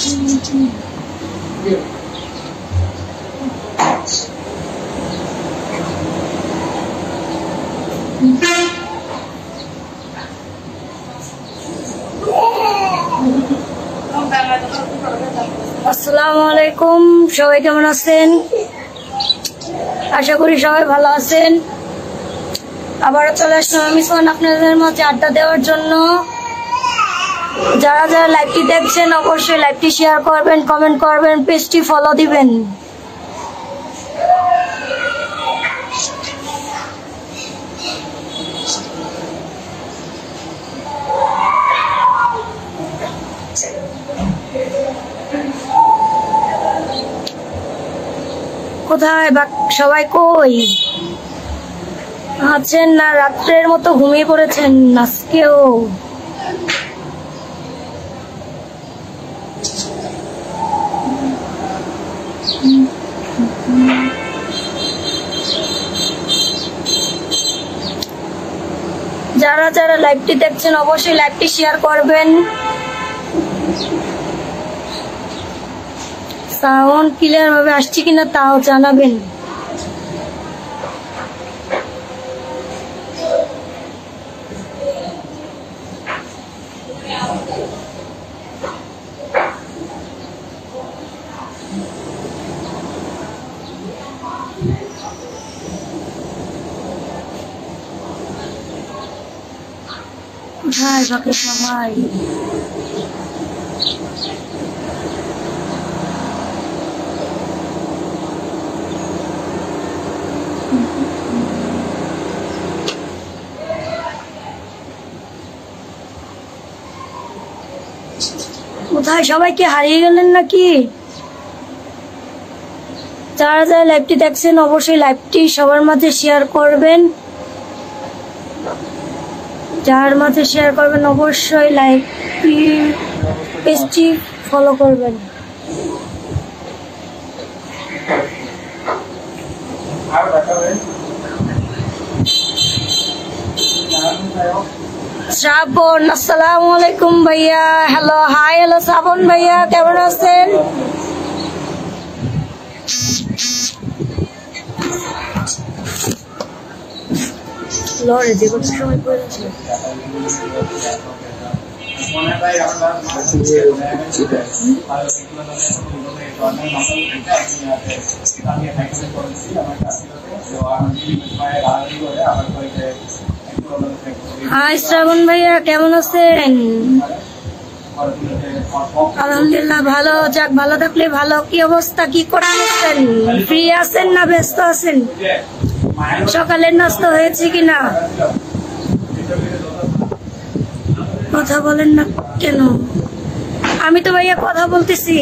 আসসালামু আলাইকুম, সবাই কেমন আছেন? আশা করি সবাই ভালো আছেন। আবারও চলে আসলাম আমি আপনাদের মাঝে আড্ডা দেওয়ার জন্য। যারা যারা লাইভটি দেখছেন অবশ্যই লাইভটি শেয়ার করবেন, কমেন্ট করবেন, পেজটি ফলো দিবেন। কোথায় সবাই, কই আছেন? না রাত্রের মতো ঘুমিয়ে পড়েছেন আজকেও? যারা যারা লাইভটি দেখছেন অবশ্যই লাইভটি শেয়ার করবেন। সাউন্ড ক্লিয়ার ভাবে আসছে কিনা তাও জানাবেন। কোথায় বাকি সবাই? কোথায় সবাই, কি হারিয়ে গেলেন নাকি? যারা যারা লাইভটি দেখছেন অবশ্যই লাইভটি সবার মাঝে শেয়ার করবেন। যার মাঝে শেয়ার করবেন অবশ্যই লাইভটি পেজটি ফলো করবেন। শ্রাবণ, আসসালামু আলাইকুম ভাইয়া। হ্যালো, হাই, হ্যালো শ্রাবণ ভাইয়া, কেমন আছেন? লড়ে যে কোনো সময় পড়েছে। হাই শ্রাবণ ভাইয়া, কেমন আছেন? আলহামদুলিল্লাহ ভালো। যাক, ভালো থাকলে ভালো। কি অবস্থা, কি করতেছেন? ফ্রি আছেন না ব্যস্ত আছেন? সকালের নাস্তা হয়েছে কিনা? কথা বলেন না কেন? আমি তো ভাইয়া কথা বলতেছি,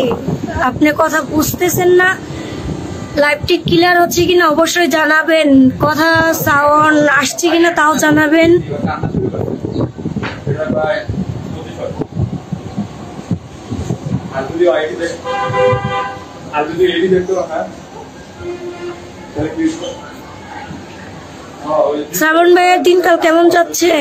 আপনি কথা বুঝতেছেন না। লাইভটি ক্লিয়ার হচ্ছে কিনা অবশ্যই জানাবেন। কথা সাউন্ড আসছে কিনা তাও জানাবেন। শ্রাবণ ভাইয়ের দিনকাল কেমন যাচ্ছে?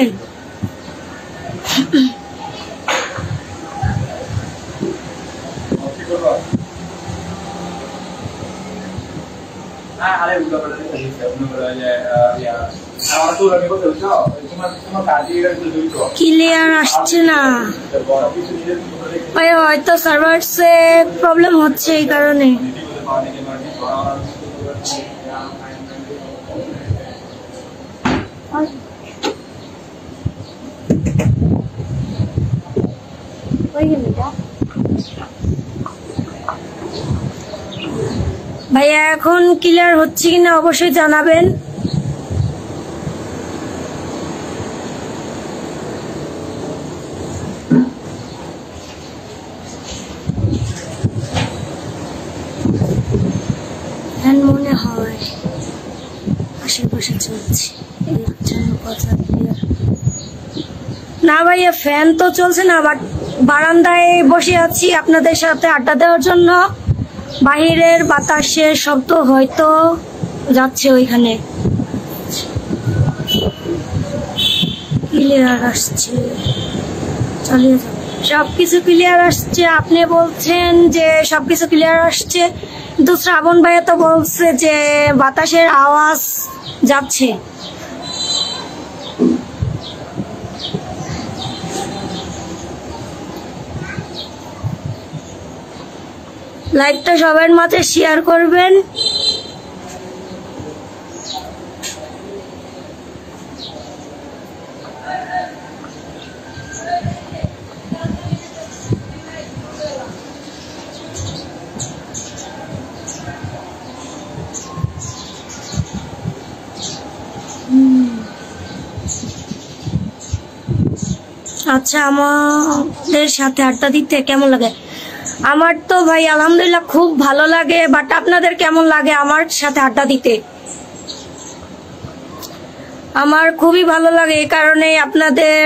ক্লিয়ার আসছে না ভাই, হয়তো সার্ভারসে প্রবলেম হচ্ছে এই কারণে। ভাইয়া এখন ক্লিয়ার হচ্ছে কিনা অবশ্যই জানাবেন। মনে হয় আশেপাশে চলছে কথা ক্লিয়ার না ভাইয়া। ফ্যান তো চলছে না, বাট বারান্দায় বসে আছি আপনাদের সাথে আড্ডা দেওয়ার জন্য। বাহিরের বাতাসের শব্দ হয়তো যাচ্ছে ওইখানে। ক্লিয়ার আসছে, চালিয়ে যাবে। সবকিছু ক্লিয়ার আসছে, আপনি বলছেন যে সবকিছু ক্লিয়ার আসছে, কিন্তু শ্রাবণ ভাইয়া তো বলছে যে বাতাসের আওয়াজ যাচ্ছে। লাইভটা সবার মাঝে শেয়ার করবেন। আচ্ছা, আমাদের সাথে আড্ডা দিতে কেমন লাগে? আমার তো ভাই আলহামদুলিল্লাহ খুব ভালো লাগে, বাট আপনাদের কেমন লাগে আমার সাথে আড্ডা দিতে? আমার খুবই ভালো লাগে, এই কারণে আপনাদের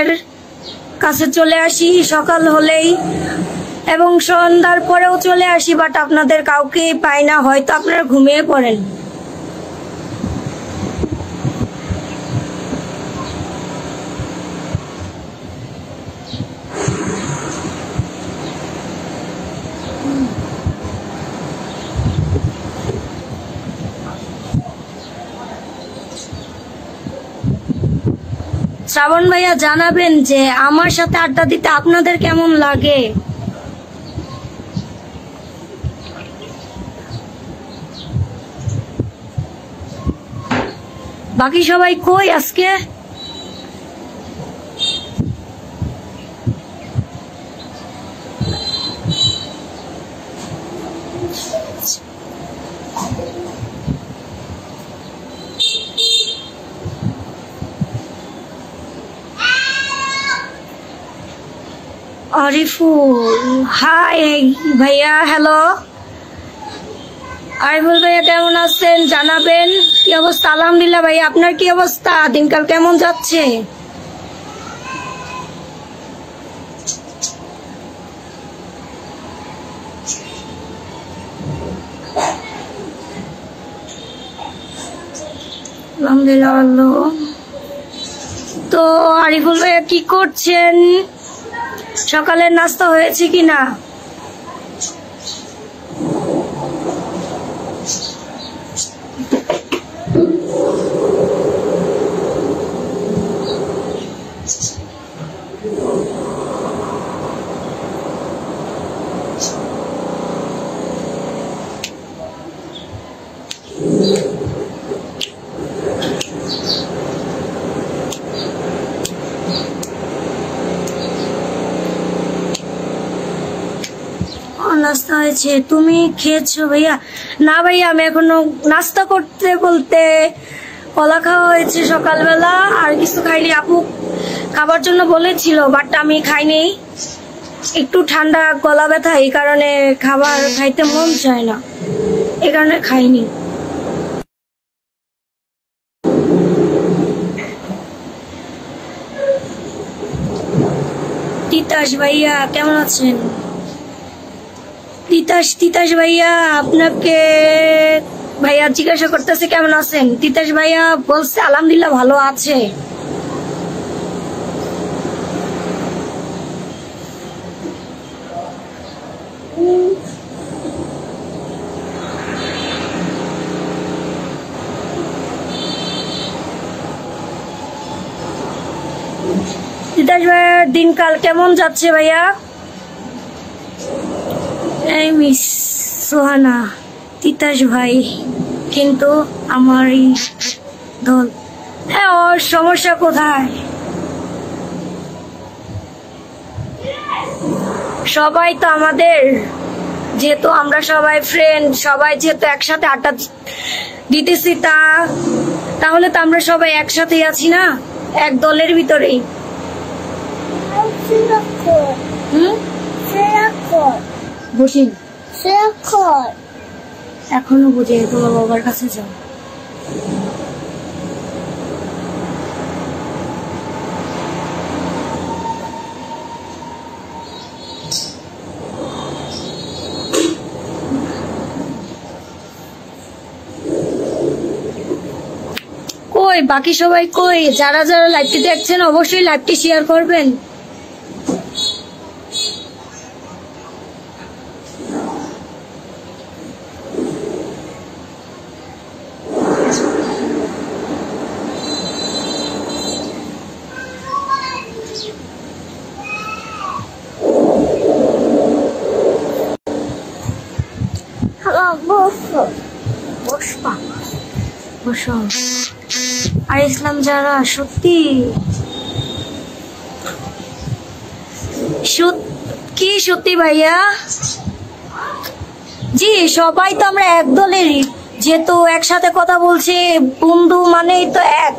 কাছে চলে আসি সকাল হলেই এবং সন্ধ্যার পরেও চলে আসি, বাট আপনাদের কাউকেই পাই না, হয়তো আপনারা ঘুমিয়ে পড়েন। শ্রাবণ ভাইয়া জানাবেন যে আমার সাথে আড্ডা দিতে আপনাদের কেমন লাগে। বাকি সবাই কই আজকে? আরিফুল, হাই ভাইয়া। হ্যালো আরিফুল ভাইয়া, কেমন আছেন জানাবেন। কি অবস্থা? আলহামদুলিল্লাহ ভাইয়া, আপনার কি অবস্থা? দিনকাল কেমন যাচ্ছে? আলহামদুলিল্লাহ ভালো। তো আরিফুল ভাইয়া কি করছেন? সকালের নাস্তা হয়েছে কিনা? নাস্তা হয়েছে, তুমি খেয়েছো ভাইয়া? না ভাইয়া, আমি এখনো নাস্তা করতে বলতে কলা খাওয়া হয়েছে সকালবেলা, আর কিছু খাইনি। আপু খাবার জন্য বলেছিল, বাট আমি খাইনি, একটু ঠান্ডা গলা ব্যথা, এই কারণে খাবার খাইতে মন চায় না, এই কারণে খাইনি। তিতাস ভাইয়া কেমন আছেন? তিতাস ভাইয়া আপনাকে ভাইয়া জিজ্ঞাসা করতেছে কেমন আছেন। তিতাস ভাইয়া বলছে আলহামদুলিল্লাহ ভালো আছে। তিতাস ভাইয়ার দিনকাল কেমন যাচ্ছে ভাইয়া? এই মিস সোহানা, তিতাস ভাই কিন্তু আমার এই দল। হ্যাঁ, ওর সমস্যা কোথায়? সবাই তো আমাদের, যেহেতু আমরা সবাই ফ্রেন্ড, সবাই যেহেতু একসাথে আড্ডা দিতেছি, তাহলে তো আমরা সবাই একসাথেই আছি না, এক দলের ভিতরেই। বসি এখনো বুঝে, তোমার বাবার কাছে যাও। কই বাকি সবাই কই? যারা যারা লাইভটি দেখছেন অবশ্যই লাইভটি শেয়ার করবেন। আর ইসলাম যারা সত্যি কি সত্যি ভাইয়া? জি সবাই তো আমরা এক দলেরই, যেহেতু একসাথে কথা বলছি, বন্ধু মানেই তো এক।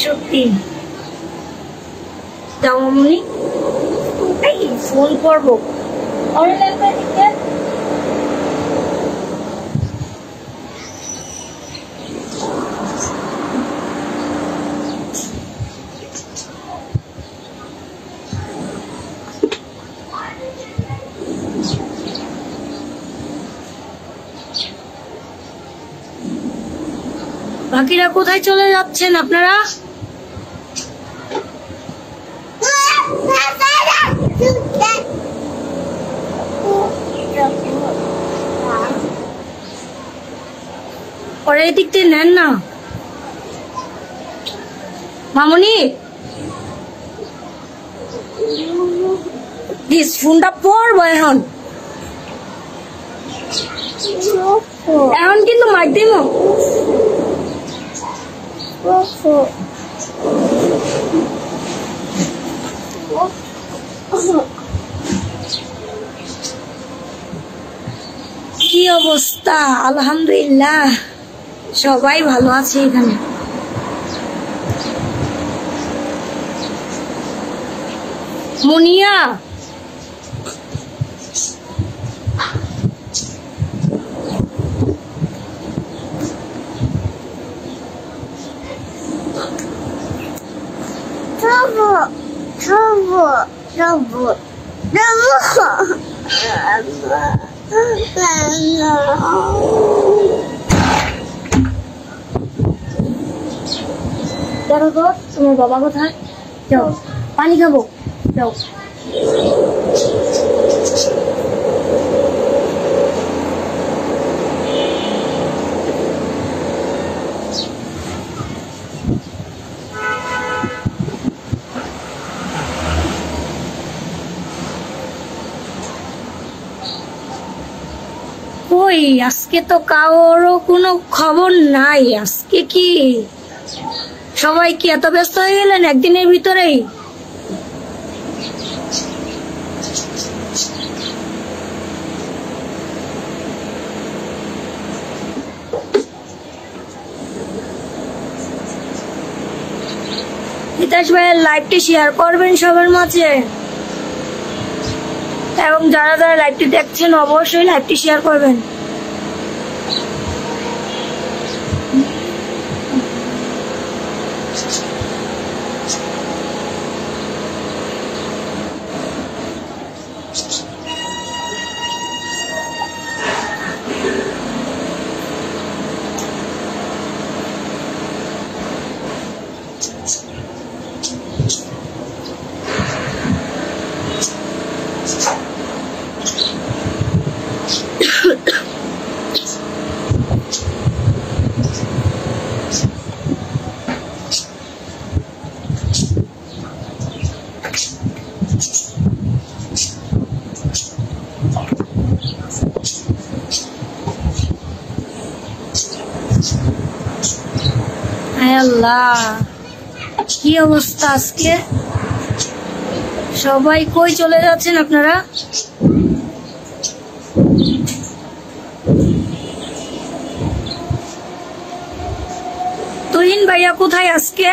সত্যি যাও মামনি, ফোন করবো বাকিরা কোথায় চলে যাচ্ছেন আপনারা? পরে দিক থেকে নেন না মামনি, ফোনটা পড়বো এখন কিন্তু মার দিব। কি অবস্থা? আলহামদুলিল্লাহ সবাই ভালো আছে এখানে। মুনিয়া দেখো তো তোমার বাবা কোথায়? যাও পানি খাবো, যাও। ওই আজকে তো কারোরও কোনো খবর নাই। আজকে কি সবাই কি এত ব্যস্ত হয়ে গেলেন একদিনের ভিতরেই? হিতাশ ভাইয়ের লাইভটি শেয়ার করবেন সবার মাঝে, এবং যারা যারা লাইভটি দেখছেন অবশ্যই লাইভটি শেয়ার করবেন। আল্লাহ কি অবস্থা আজকে? সবাই কই চলে যাচ্ছেন আপনারা? তুহিন ভাইয়া কোথায় আজকে?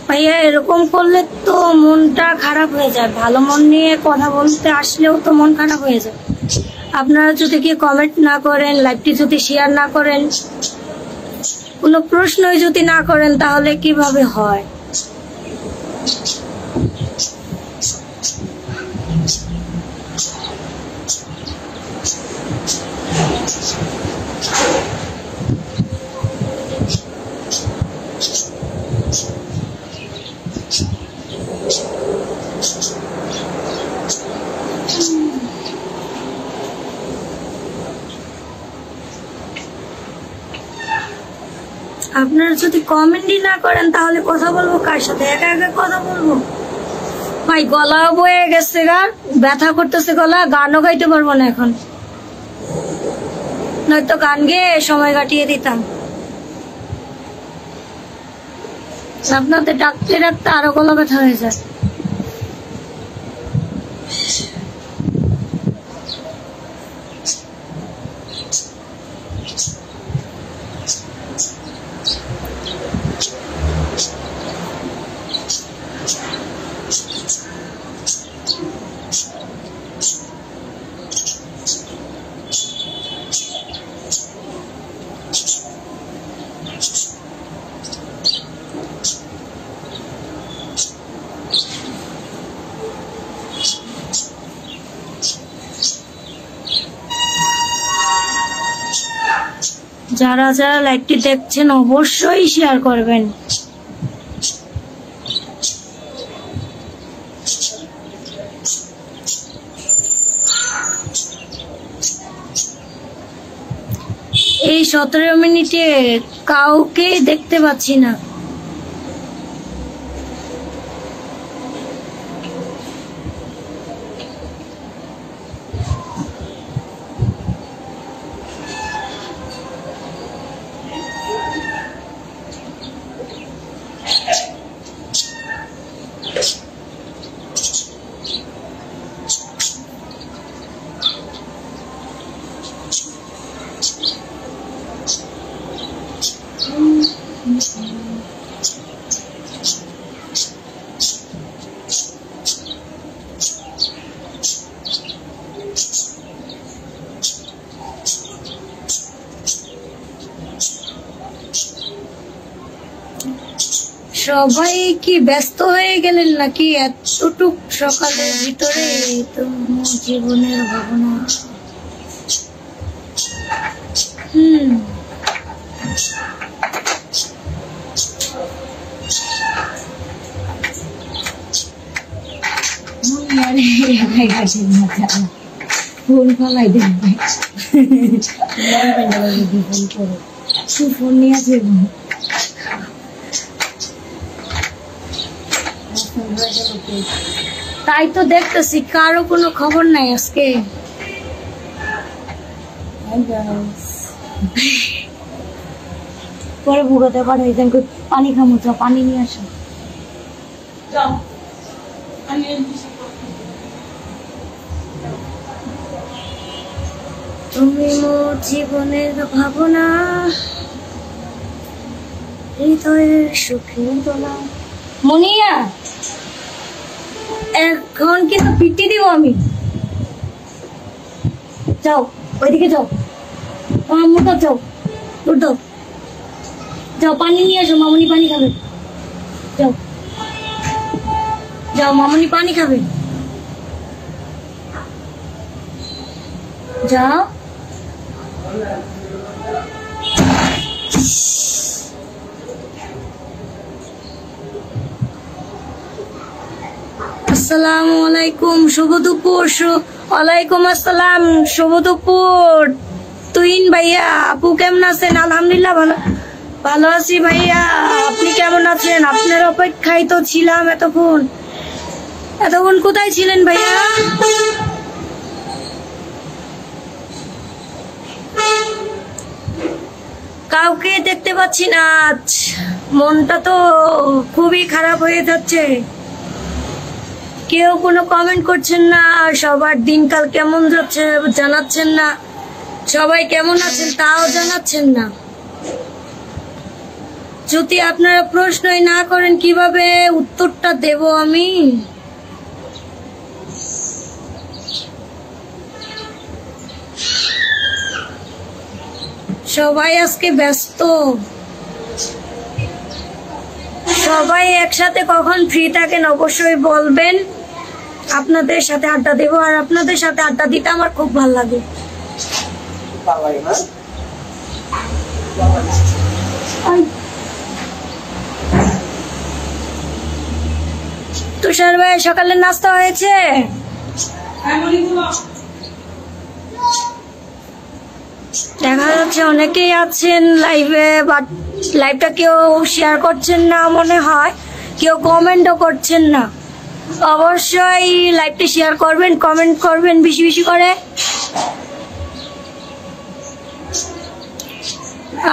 ভাইয়া এরকম করলে তো মনটা খারাপ হয়ে যায়। ভালো মন নিয়ে কথা বলতে আসলেও তো মন খারাপ হয়ে যায়। আপনারা যদি কি কমেন্ট না করেন, লাইভটি যদি শেয়ার না করেন, কোনো প্রশ্নই যদি না করেন, তাহলে কিভাবে হয়? আপনারা যদি কমেন্টই না করেন তাহলে কথা বলবো কার সাথে? একা একা কথা বলবো? ভাই গলা বয়ে গেছে, গা ব্যথা করতেছে, গলা গানও গাইতে পারবো না এখন, নয়তো গান গেয়ে সময় কাটিয়ে দিতাম। আপনাদের ডাকতে ডাকতে আরো গলা ব্যথা হয়ে যায়। যারা যারা লাইভটি দেখছেন অবশ্যই শেয়ার করবেন। এই 17 মিনিটে কাউকে দেখতে পাচ্ছি না। সবাই কি ব্যস্ত হয়ে গেলেন নাকি এতটুক সকালের ভিতরে? তো জীবনের ভাবনা। ফোন ফলাই দেখবে, ফোন নিয়ে আসবে। তাই তো দেখতেছি কারো কোনো খবর নাই আজকে। পরে ভুগাতে পাঠাই পানি খামো, যাও পানি নিয়ে আসো। তুমি মোর জীবনের ভাবনা, হৃদয়ের সুখের দোলা। মনিয়া এখন কিন্তু পিটি দিব আমি। যাও ওইদিকে যাও, তোমার মুখটা যাও, উঠো যাও, পানি নিয়ে আসো। মামনি পানি খাবে, যাও যাও, মামনি পানি খাবে, যাও। আসসালামু আলাইকুম, শুভ দুপুর। ওয়ালাইকুম আসসালাম, শুভ দুপুর। তুহিন ভাইয়া, আপু কেমন আছেন? আলহামদুলিল্লাহ ভালো ভালো আছি ভাইয়া, আপনি কেমন আছেন? আপনার অপেক্ষায় তো ছিলাম এতক্ষণ। এতক্ষণ কোথায় ছিলেন ভাইয়া? কাউকে দেখতে পাচ্ছি না আজ, মনটা তো খুবই খারাপ হয়ে যাচ্ছে। কেউ কোনো কমেন্ট করছেন না, সবার দিনকাল কেমন যাচ্ছে জানাচ্ছেন না, সবাই কেমন আছেন তাও জানাচ্ছেন না। যদি আপনারা প্রশ্নই না করেন কিভাবে উত্তরটা দেব আমি? সবাই আজকে ব্যস্ত, সবাই একসাথে কখন ফ্রি থাকেন অবশ্যই বলবেন, আপনাদের সাথে আড্ডা দেবো। আর আপনাদের সাথে আড্ডা দিতে আমার খুব ভালো লাগে। তুষার ভাই সকালে নাস্তা হয়েছে? দেখা যাচ্ছে অনেকেই আছেন লাইভে, বাট লাইভটা কেউ শেয়ার করছেন না মনে হয়, কেউ কমেন্টও করছেন না। অবশ্যই লাইভটি শেয়ার করবেন, কমেন্ট করবেন বেশি বেশি করে।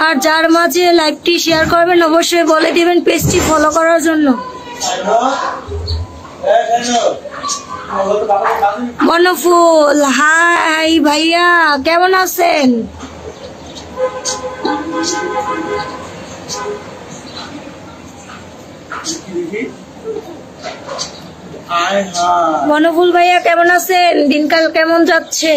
আর যার মাঝে লাইভটি শেয়ার করবেন অবশ্যই বলে দিবেন পেজটি ফলো করার জন্য। বনফুল, হাই ভাইয়া, কেমন আছেন? বনফুল ভাইয়া কেমন আছেন? দিনকাল কেমন যাচ্ছে?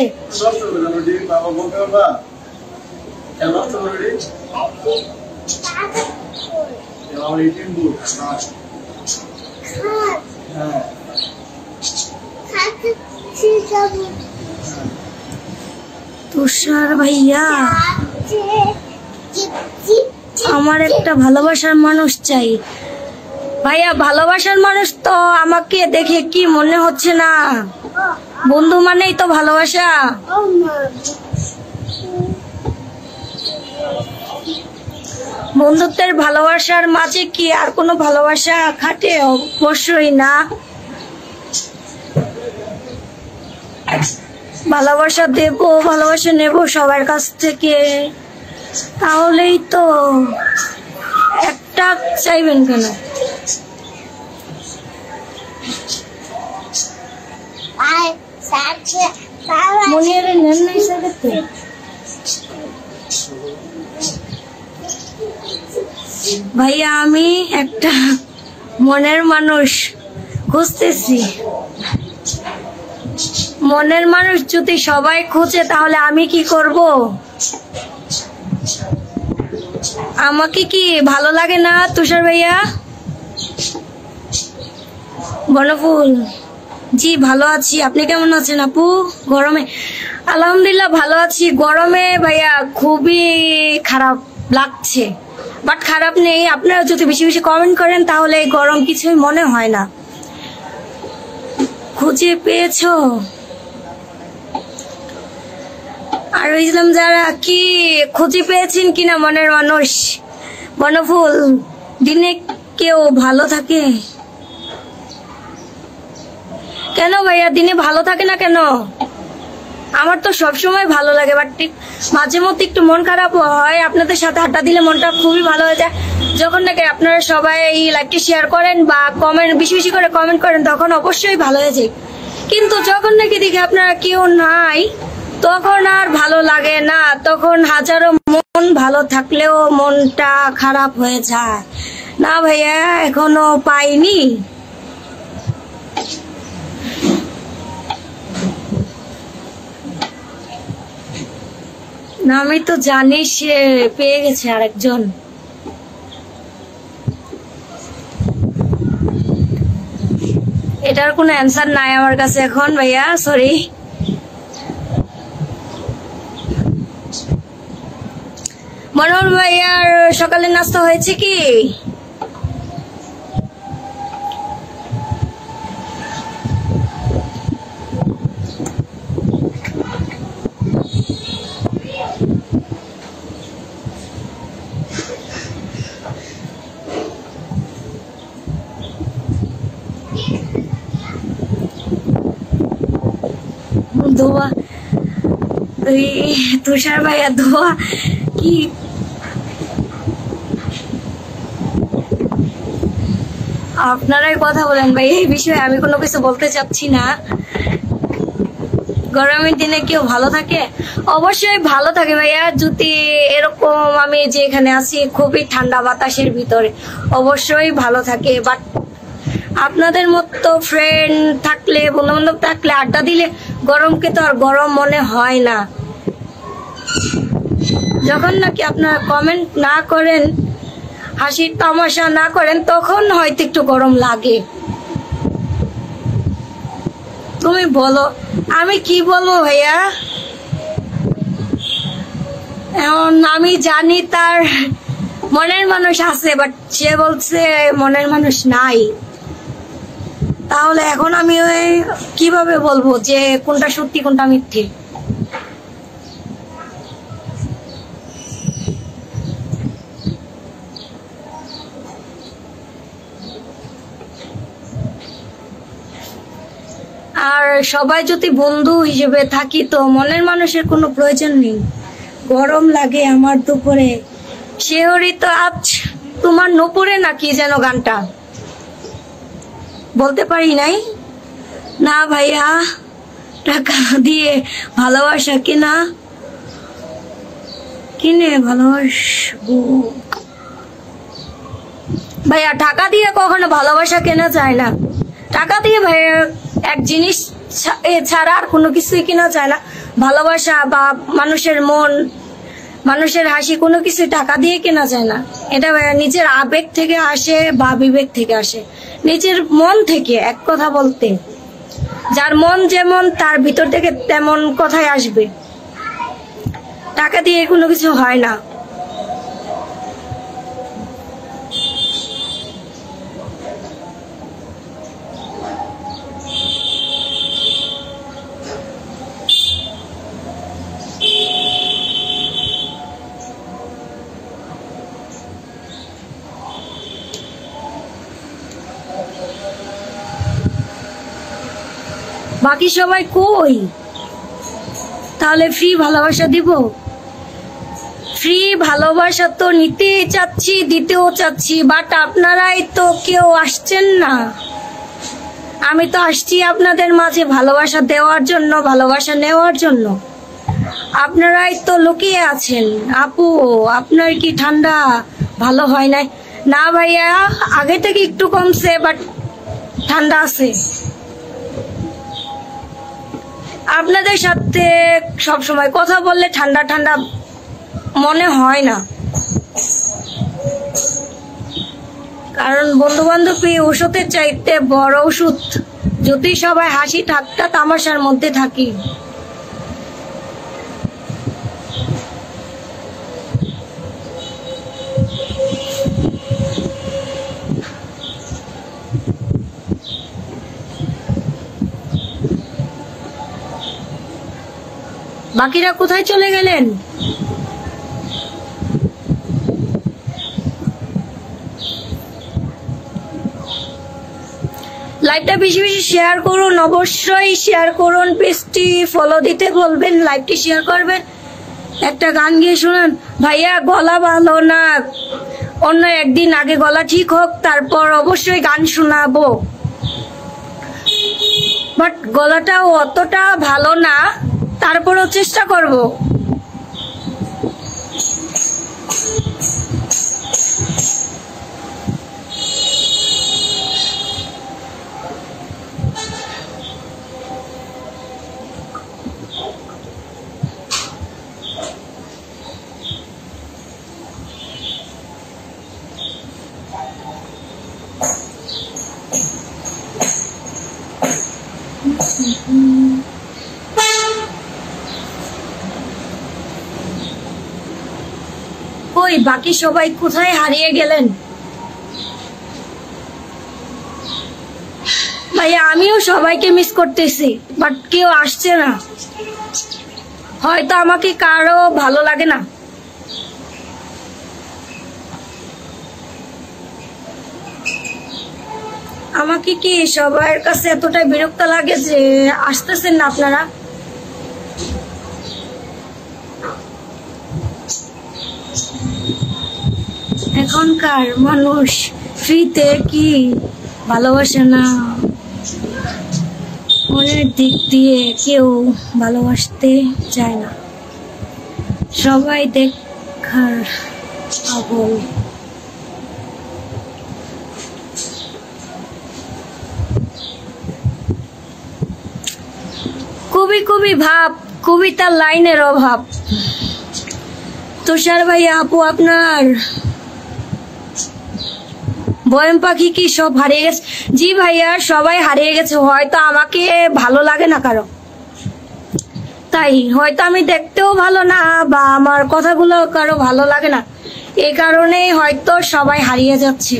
তুষার ভাইয়া, আমার একটা ভালোবাসার মানুষ চাই। ভাইয়া ভালোবাসার মানুষ তো আমাকে দেখে কি মনে হচ্ছে না? বন্ধু মানেই তো ভালোবাসা। বন্ধুত্বের ভালোবাসার মাঝে কি আর কোনো ভালোবাসা খাটে? অবশ্যই না। ভালোবাসা দেব, ভালোবাসা নেব সবার কাছ থেকে, তাহলেই তো। একটা চাইবেন কেন? মনিয়ারে নেন না হিসাবে তো। ভাইয়া আমি একটা মনের মানুষ খুঁজতেছি। মনের মানুষ যদি সবাই খুঁজে তাহলে আমি কি করব? আমাকে কি ভালো লাগে না তুষার ভাইয়া? বনফুল, জি ভালো আছি, আপনি কেমন আছেন আপু? গরমে আলহামদুলিল্লাহ ভালো আছি। গরমে ভাইয়া খুবই খারাপ লাগছে, বাট খারাপ নেই। আপনারা যদি বেশি বেশি কমেন্ট করেন তাহলে গরম কিছুই মনে হয় না। খুঁজে পেয়েছো? আর ইসলাম যারা কি খুঁজে পেয়েছেন কিনা মনের মানুষ? বনফুল, দিনে কেউ ভালো থাকে কেন ভাইয়া? দিনে ভালো থাকে না কেন? আমার তো সবসময় ভালো লাগে, বাট মাঝে মধ্যে একটু মন খারাপ হয়। আপনাদের সাথে আড্ডা দিলে মনটা খুবই ভালো হয়ে যায়। যখন নাকি আপনারা সবাই এই লাইভটি শেয়ার করেন বা কমেন্ট বেশি বেশি করে কমেন্ট করেন তখন অবশ্যই ভালো হয়ে যায়। কিন্তু যখন নাকি দেখি আপনারা কেউ নাই তখন আর ভালো লাগে না। তখন হাজারো মন ভালো থাকলেও মনটা খারাপ হয়ে যায়। না ভাইয়া এখনো পাইনি। না আমি তো জানি সে পেয়ে গেছে আরেকজন। এটার কোনো অ্যান্সার নাই আমার কাছে এখন ভাইয়া, সরি। মনোহর ভাইয়ার সকালে নাস্তা হয়েছে কি? দোয়া তুষার ভাইয়া, দোয়া কি? আপনারাই কথা বলেন ভাই এই বিষয়ে, আমি কোনো কিছু বলতে চাচ্ছি না। গরমের দিনে কেউ ভালো থাকে? অবশ্যই ভালো থাকে ভাইয়া। যদি এরকম আমি যে এখানে আছি খুবই ঠান্ডা বাতাসের ভিতরে, অবশ্যই ভালো থাকে। বাট আপনাদের মতো ফ্রেন্ড থাকলে, বন্ধু বান্ধব থাকলে, আড্ডা দিলে গরমকে তো আর গরম মনে হয় না। যখন নাকি আপনারা কমেন্ট না করেন, হাসির তামাশা না করেন, তখন হয়তো একটু গরম লাগে। তুমি বলো, আমি কি বলবো ভাইয়া? এখন আমি জানি তার মনের মানুষ আছে, বাট সে বলছে মনের মানুষ নাই। তাহলে এখন আমি কিভাবে বলবো যে কোনটা সত্যি কোনটা মিথ্যে? আর সবাই যদি বন্ধু হিসেবে থাকি তো মনের মানুষের কোনো প্রয়োজন নেই। গরম লাগে আমার দুপুরে, শিহরি তো আজ তোমার নুপুরে না কি যেন গানটা বলতে পারি নাই। না ভাইয়া, টাকা দিয়ে ভালোবাসা কিনে ভালোবাসবো। ভাইয়া টাকা দিয়ে কখনো ভালোবাসা কেনা যায় না। টাকা দিয়ে ভাইয়া এক জিনিস ছাড়া আর কোনো কিছুই কেনা যায় না। ভালোবাসা বা মানুষের মন, মানুষের হাসি কোনো কিছু টাকা দিয়ে কেনা যায় না। এটা ভাইয়া নিজের আবেগ থেকে আসে বা বিবেক থেকে আসে, নিজের মন থেকে। এক কথা বলতে, যার মন যেমন তার ভিতর থেকে তেমন কথাই আসবে। টাকা দিয়ে কোনো কিছু হয় না। বাকি সবাই কই? তাহলে ফ্রি ভালোবাসা দিব? ফ্রি ভালোবাসা তো নিতে চাচ্ছি, দিতেও চাচ্ছি, বাট আপনারাই তো কেউ আসছেন না। আমি তো আসছি আপনাদের মাঝে ভালোবাসা দেওয়ার জন্য, ভালোবাসা নেওয়ার জন্য। আপনারাই তো লুকিয়ে আছেন। আপু, আপনার কি ঠান্ডা ভালো হয় নাই? না ভাইয়া, আগে থেকে একটু কমছে, বাট ঠান্ডা আছে। আপনাদের সাথে সব সময় কথা বললে ঠান্ডা ঠান্ডা মনে হয় না, কারণ বন্ধু বান্ধবী ওষুধের চাইতে বড় ওষুধ। যদি সবাই হাসি ঠাট্টা তামাশার মধ্যে থাকি। বাকিরা কোথায় চলে গেলেন? লাইভটা বেশি বেশি শেয়ার করুন, অবশ্যই শেয়ার করুন। পেজটি ফলো দিতে বলবেন, লাইভটি শেয়ার করবেন। একটা গান গিয়ে শুনুন। ভাইয়া গলা ভালো না, অন্য একদিন আগে গলা ঠিক হোক, তারপর অবশ্যই গান শোনাবো। বাট গলাটাও অতটা ভালো না, তারপরও চেষ্টা করব। কই বাকি সবাই কোথায় হারিয়ে গেলেন? ভাইয়া আমিও সবাইকে মিস করতেছি, বাট কেউ আসছে না। হয়তো আমাকে কারো ভালো লাগে না। আমাকে কি সবার কাছে এতটাই বিরক্ত লাগে যে আসতেছেন না আপনারা? এখনকার মানুষ ফ্রিতে কি ভালোবাসে না, মনের দিক দিয়ে কেউ ভালোবাসতে চায় না। সবাই দেখার পাগল। কবি কবি ভাব, কবিতার লাইনের অভাব। তুষার ভাইয়া, আপু আপনার বয়ম পাখি কি সব হারিয়ে গেছে? জি ভাইয়া, সবাই হারিয়ে গেছে। হয়তো আমাকে ভালো লাগে না কারো, তাই হয়তো আমি দেখতেও ভালো না বা আমার কথাগুলো কারো ভালো লাগে না, এই কারণেই হয়তো সবাই হারিয়ে যাচ্ছে।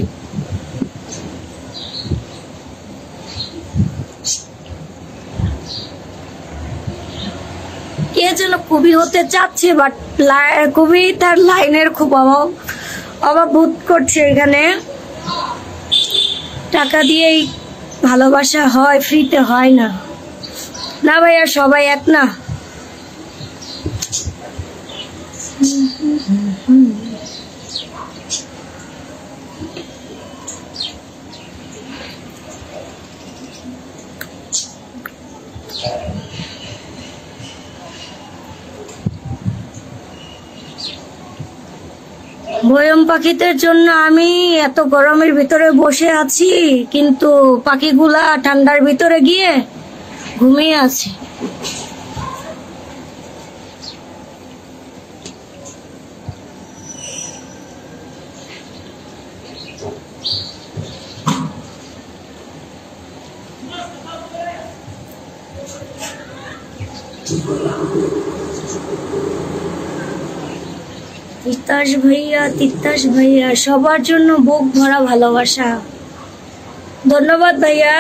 কে যেন কবি হতে চাচ্ছে, বাট কবি তার লাইনের খুব অভাব বোধ করছে। এখানে টাকা দিয়েই ভালোবাসা হয়, ফ্রিতে হয় না। না ভাইয়া, সবাই এক না। ভয়ম পাখিদের জন্য আমি এত গরমের ভিতরে বসে আছি, কিন্তু পাখিগুলা ঠান্ডার ভিতরে গিয়ে ঘুমিয়ে আছে। তিতাস ভাইয়া সবার জন্য বুক ভরা ভালোবাসা। ধন্যবাদ ভাইয়া।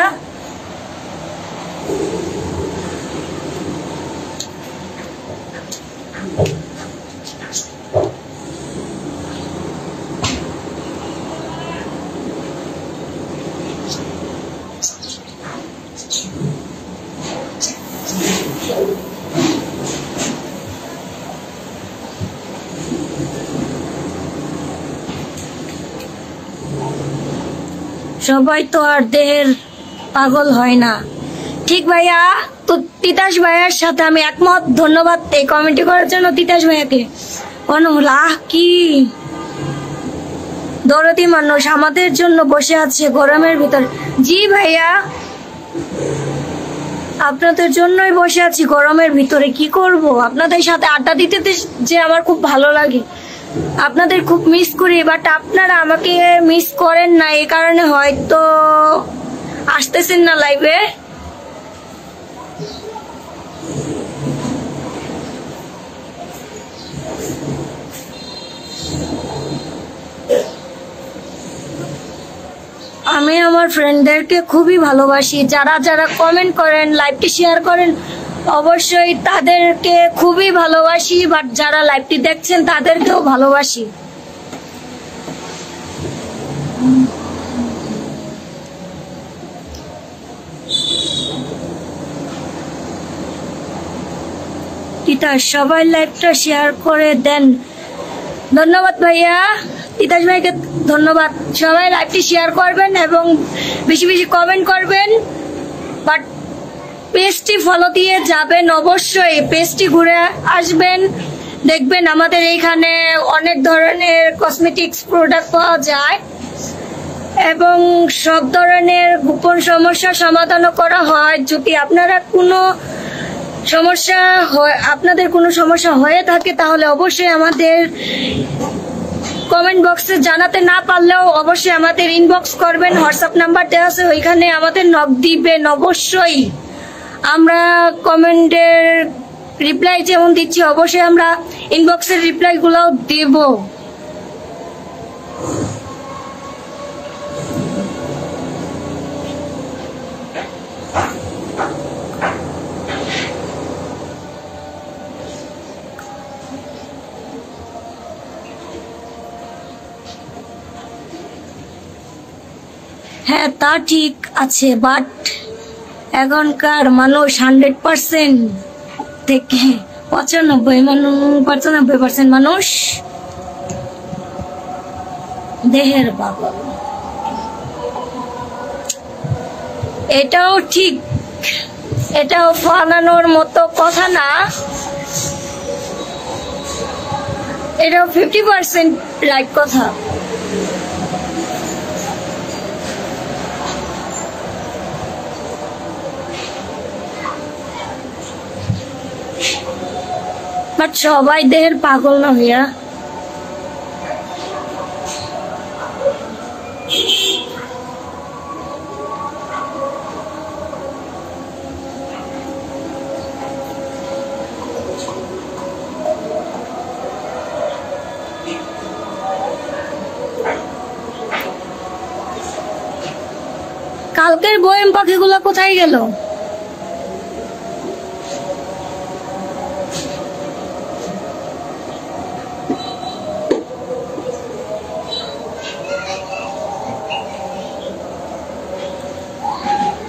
সবাই তো আর দেহের পাগল হয় না। ঠিক ভাইয়া, তো তিতাস ভাইয়ার সাথে আমি একমত। ধন্যবাদ এই কমেন্ট করার জন্য তিতাস ভাইয়াকে। কি দরদি মানুষ আমাদের জন্য বসে আছে গরমের ভিতর। জি ভাইয়া, আপনাদের জন্যই বসে আছি গরমের ভিতরে। কি করব, আপনাদের সাথে আড্ডা দিতে যে আমার খুব ভালো লাগে। আপনাদের খুব মিস করি, বাট আপনারা আমাকে মিস করেন না, এই কারণে হয়তো আসতেছেন না লাইভে। আমি আমার ফ্রেন্ডদেরকে খুবই ভালোবাসি। যারা যারা কমেন্ট করেন, লাইভটি শেয়ার করেন, অবশ্যই তাদেরকে খুবই ভালোবাসি। বাট যারা লাইভটি দেখছেন তাদেরকেও ভালোবাসি। তিতাস সবাই লাইভটা শেয়ার করে দেন। ধন্যবাদ ভাইয়া, তিতাস ভাইকে ধন্যবাদ। সবাই লাইভটি শেয়ার করবেন এবং বেশি বেশি কমেন্ট করবেন। বাট পেজটি ফলো দিয়ে যাবেন, অবশ্যই পেজটি ঘুরে আসবেন। দেখবেন আমাদের এইখানে অনেক ধরনের কসমেটিক্স প্রোডাক্ট পাওয়া যায় এবং সব ধরনের গোপন সমস্যা সমাধানও করা হয়। যদি আপনাদের কোনো সমস্যা হয়ে থাকে তাহলে অবশ্যই আমাদের কমেন্ট বক্সে জানাতে না পারলেও অবশ্যই আমাদের ইনবক্স করবেন। হোয়াটসঅ্যাপ নাম্বার দেওয়া আছে, ওইখানে আমাদের নক দিবেন। অবশ্যই আমরা কমেন্টের রিপ্লাই যেমন দিচ্ছি, অবশ্যই আমরা ইনবক্সের রিপ্লাই গুলাও দেব। হ্যাঁ, তা ঠিক আছে, বাট এখনকার মানুষ 100% থেকে 95% মানুষ দেহের পাগল। এটাও ঠিক, এটাও ফানানোর মতো কথা না, এটাও 50% রাইট কথা। বাট সবাই দেহের পাগল না ভাইয়া। আগের বয়েম পাখিগুলো কোথায় গেল?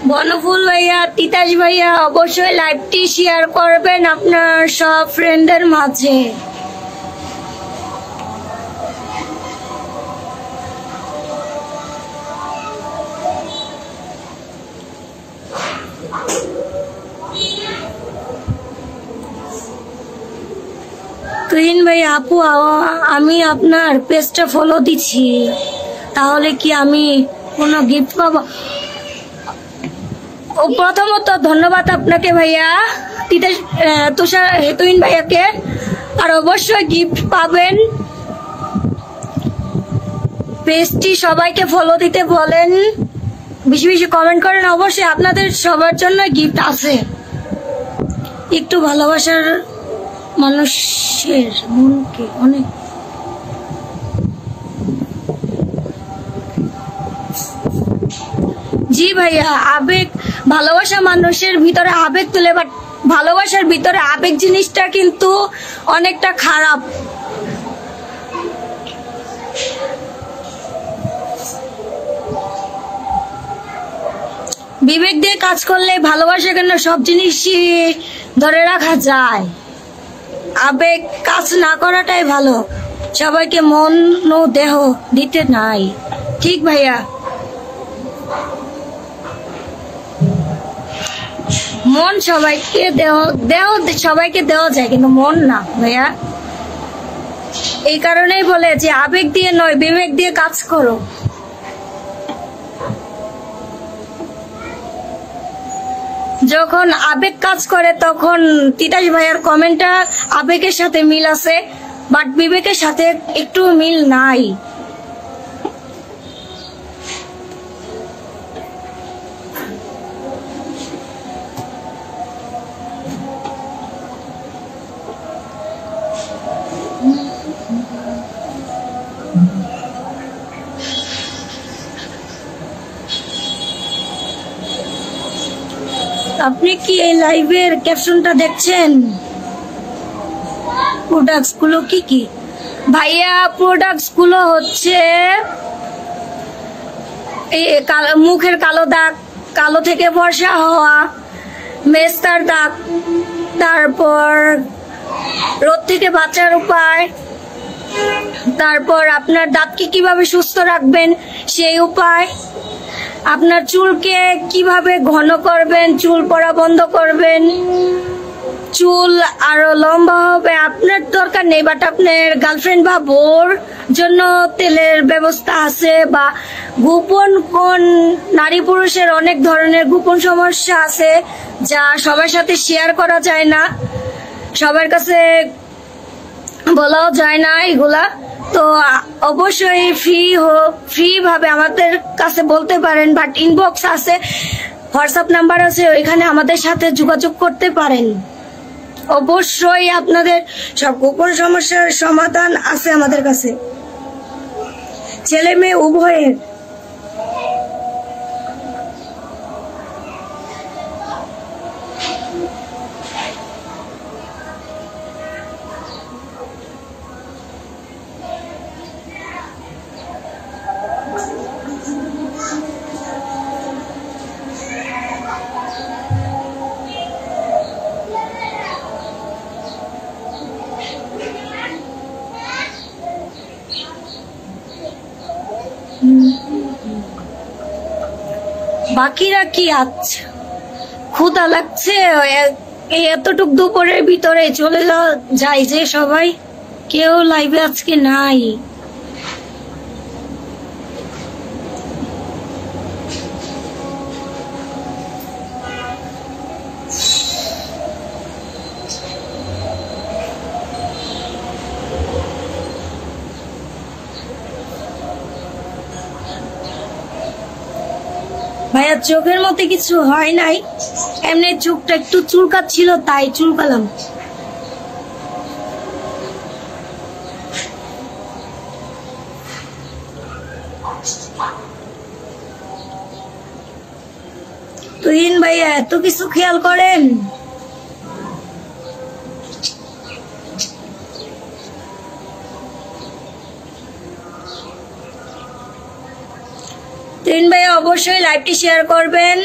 বনফুল ভাইয়া, তিতাস ভাইয়া, অবশ্যই লাইভটি শেয়ার করবেন আপনার সব ফ্রেন্ডের মাঝে। তুহিন ভাই, আপু আমি আপনার পেজটা ফলো দিচ্ছি, তাহলে কি আমি কোনো গিফট পাবো? ও প্রথমত ধন্যবাদ আপনাকে ভাইয়া, তুহিন ভাইয়াকে, আর অবশ্যই গিফট পাবেন। পেজটি সবাইকে ফলো দিতে বলেন, বেশি বেশি কমেন্ট করেন, অবশ্যই আপনাদের সবার জন্য গিফট আছে। একটু ভালোবাসার মানুষের মনকে অনেক জি ভাইয়া, আবেগ, ভালোবাসা মানুষের ভিতরে আবেগ তুলে, বাট ভালোবাসার ভিতরে আবেগ জিনিসটা কিন্তু অনেকটা খারাপ। বিবেক দিয়ে কাজ করলে ভালোবাসা কেন সব জিনিসই ধরে রাখা যায়। আবেগ কাজ না করাটাই ভালো, সবাইকে মন ও দেহ দিতে নাই। ঠিক ভাইয়া, মন সবাইকে দেহ সবাইকে দেওয়া যায়, কিন্তু মন না ভাইয়া। এই কারণেই বলে যে আবেগ দিয়ে নয়, বিবেক দিয়ে কাজ করো। যখন আবেগ কাজ করে তখন তিতাস ভাইয়ার কমেন্টটা আবেগের সাথে মিল আছে, বাট বিবেকের সাথে একটু মিল নাই। আপনি কি এই লাইভের ক্যাপশনটা দেখছেন? প্রোডাক্টস গুলো কি কি ভাইয়া? প্রোডাক্টস গুলো হচ্ছে এই মুখের কালো দাগ, কালো থেকে ফর্সা হওয়া, মেস্তার দাগ, তারপর রোদ থেকে বাঁচার উপায়, তারপর আপনার দাঁতকে কিভাবে সুস্থ রাখবেন সেই উপায়, আপনার চুলকে কিভাবে ঘন করবেন, চুল পড়া বন্ধ করবেন, চুল আরো লম্বা হবে। আপনার দরকার নেই, বাট আপনার গার্লফ্রেন্ড বা বউর জন্য তেলের ব্যবস্থা আছে। বা গোপন কোন নারী পুরুষের অনেক ধরনের গোপন সমস্যা আছে যা সবার সাথে শেয়ার করা যায় না, সবার কাছে বলাও যায় না এগুলা। তো অবশ্যই ফ্রি ভাবে আমাদের কাছে বলতে পারেন, বাট ইনবক্স আছে, হোয়াটসঅ্যাপ নাম্বার আছে, ওইখানে আমাদের সাথে যোগাযোগ করতে পারেন। অবশ্যই আপনাদের সব গোপন সমস্যার সমাধান আছে আমাদের কাছে, ছেলে মেয়ে উভয়ের। বাকিরা কি আছে? ক্ষুধা লাগছে, এতটুক দুপুরের ভিতরে চলে যায় যে সবাই, কেউ লাইভে আজকে নাই। ভাইয়া চোখের মধ্যে কিছু হয় নাই, এমনি চোখটা একটু চুলকাচ্ছিল তাই চুলকালাম। তুহিন ভাইয়া এত কিছু খেয়াল করেন? তুহিন ভাইয়া অবশ্যই লাইভটি শেয়ার করবেন।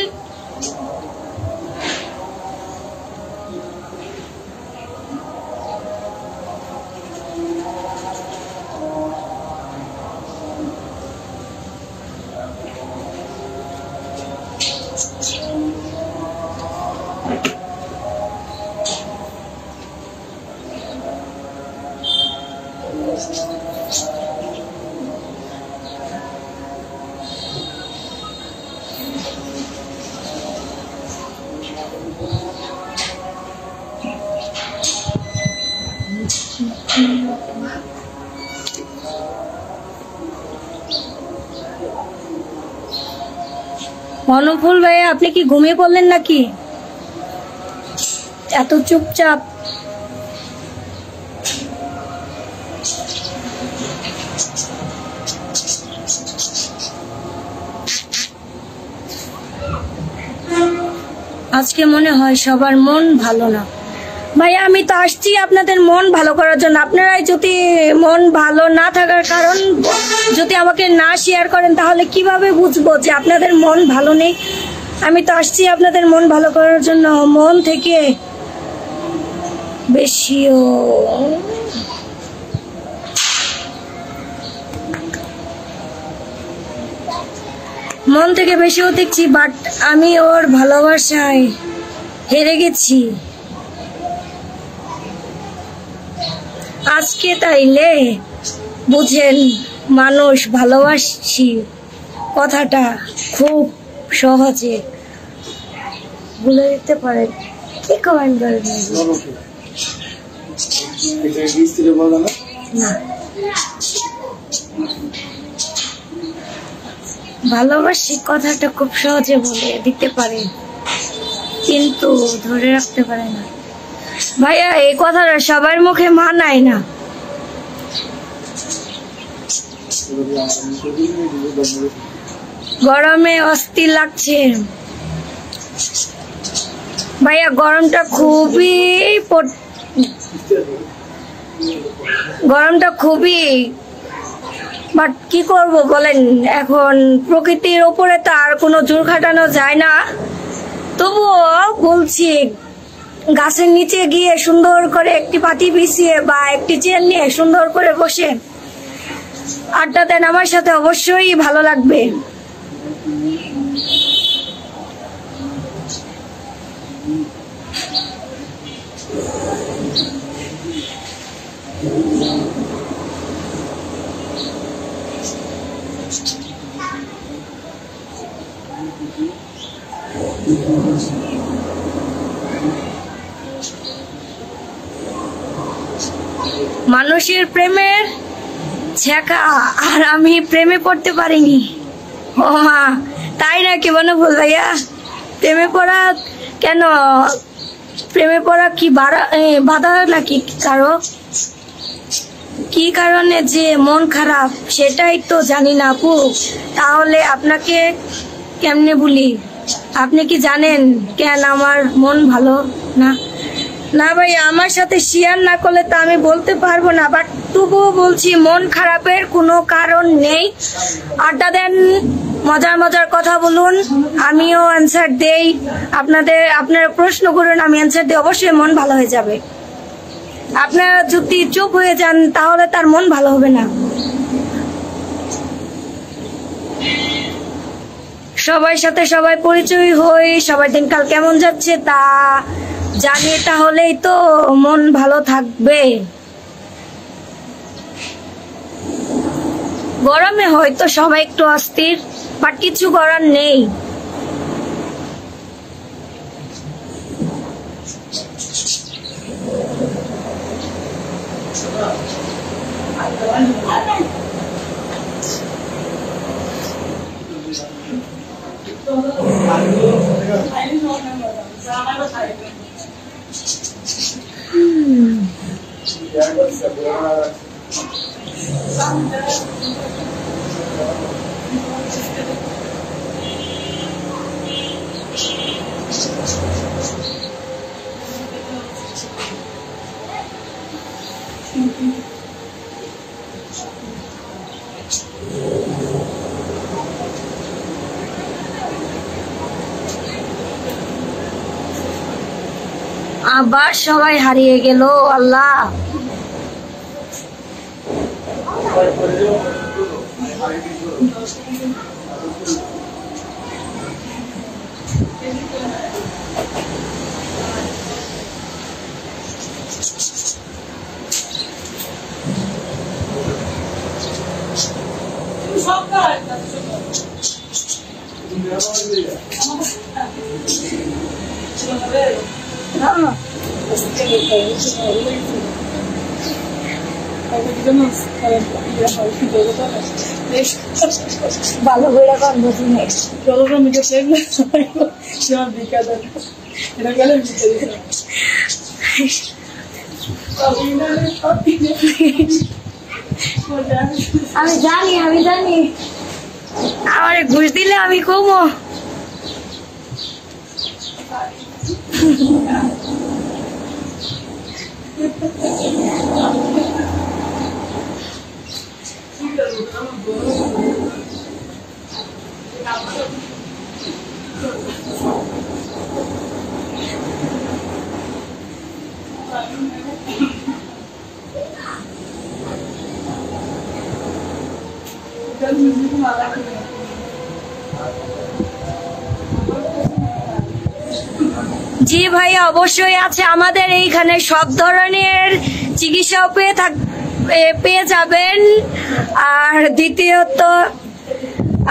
অনুফুল ভাই আপনি কি ঘুমিয়ে পড়লেন নাকি এত চুপচাপ? আজকে মনে হয় সবার মন ভালো না। ভাইয়া আমি তো আসছি আপনাদের মন ভালো করার জন্য। আপনারাই যদি মন ভালো না থাকার কারণ যদি আমাকে না শেয়ার করেন তাহলে কিভাবে বুঝবো যে আপনাদের মন ভালো নেই? আমি তো আসছি আপনাদের মন ভালো করার জন্য। মন থেকে বেশিও মন থেকে বেশিও দেখছি, বাট আমি ওর ভালোবাসায় হেরে গেছি আজকে। তাইলে বুঝেন মানুষ ভালোবাসছি কথাটা খুব সহজে ভুলে যেতে পারে। কি কমেন্ট করে না, ভালোবাসি কথাটা খুব সহজে বলে দিতে পারে কিন্তু ধরে রাখতে পারে না। ভাইয়া এই কথাটা সবার মুখে মানায় না। গরমে অস্থির লাগছে ভাইয়া, গরমটা খুবই বাট কি করব বলেন, এখন প্রকৃতির উপরে তো আর কোনো জোর খাটানো যায় না। তবুও বলছি গাছের নিচে গিয়ে সুন্দর করে একটি পাটি বিছিয়ে বা একটি চেয়ার নিয়ে সুন্দর করে বসে আড্ডা দেন, আমার সাথে অবশ্যই ভালো লাগবে। মানুষের প্রেমের ছেঁকা আর আমি প্রেমে পড়তে পারিনি। ও মা, তাই নাকি অনুফুল ভাইয়া? প্রেমে পড়া কেন? প্রেমে পড়া কি বাধা নাকি কারো? কি কারণে যে মন খারাপ সেটাই তো জানি না আপু। তাহলে আপনাকে কেমনে বলি? আপনি কি জানেন কেন আমার মন ভালো না? না ভাই, আমার সাথে শেয়ার না করলে তা আমি বলতে পারবো না, বাট তবুও বলছি মন খারাপের কোনো কারণ নেই। আড্ডা দেন, মজার মজার কথা বলুন, আমিও অ্যান্সার দেই। আপনারা প্রশ্ন করুন, আমি অ্যান্সার দিই, অবশ্যই মন ভালো হয়ে যাবে। আপনারা যদি চুপ হয়ে যান তাহলে তার মন ভালো হবে না। সবার সাথে সবাই পরিচয় হই, সবার দিনকাল কেমন যাচ্ছে তা জানি, তাহলেই তো মন ভালো থাকবে। গরমে হয়তো সবাই একটু অস্থির, বাট কিছু করার নেই। আবার সবাই হারিয়ে গেল আল্লাহ। ভালো করে আমি জানি আমার ঘুষ দিলে আমি কমো। জি ভাইয়া অবশ্যই আছে, আমাদের এইখানে সব ধরনের চিকিৎসাও পেয়ে যাবেন। আর দ্বিতীয়ত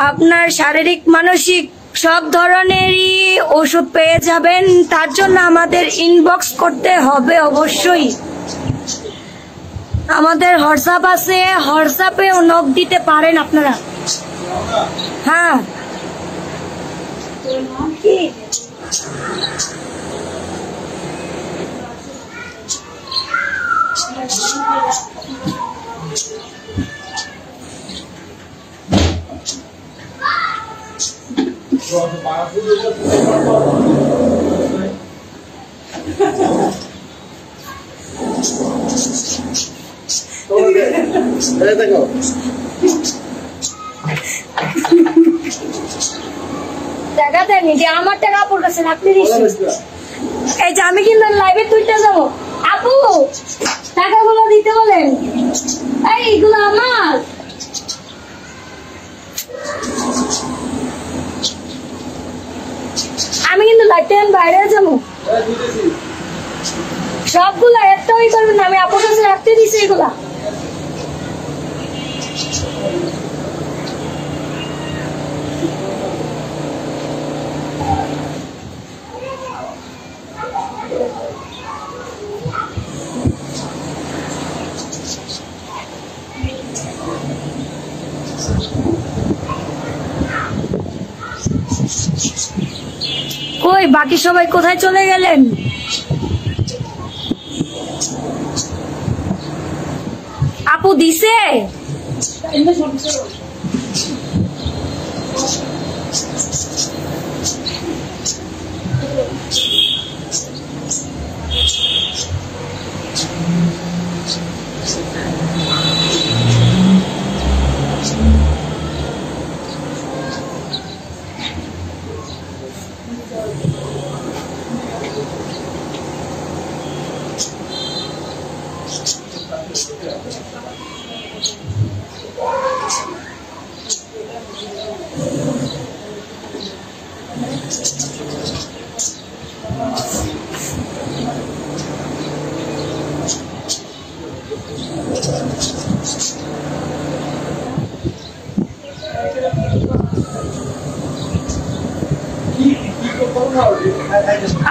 আপনার শারীরিক মানসিক সব ধরনেরই ওষুধ পেয়ে যাবেন। তার জন্য আমাদের ইনবক্স করতে হবে অবশ্যই। আমাদের হোয়াটসঅ্যাপ আছে, হোয়াটসঅ্যাপেও নক দিতে পারেন আপনারা। হ্যাঁ টাকা দেয়নি যে আমার টাকা আপুর কাছে রাখতে দিচ্ছি। এই যে আমি কিন্তু লাইভে তুইটা যাবো, আপু টাকাগুলো দিতে বলেন। এইগুলো আমার, আমি কিন্তু লাইভ টাইম বাইরে যাবো। সবগুলা একটা ওই করবেন না, আমি আপুর কাছে রাখতে দিচ্ছি এগুলা। কই বাকি সবাই কোথায় চলে গেলেন? আপু দিছে?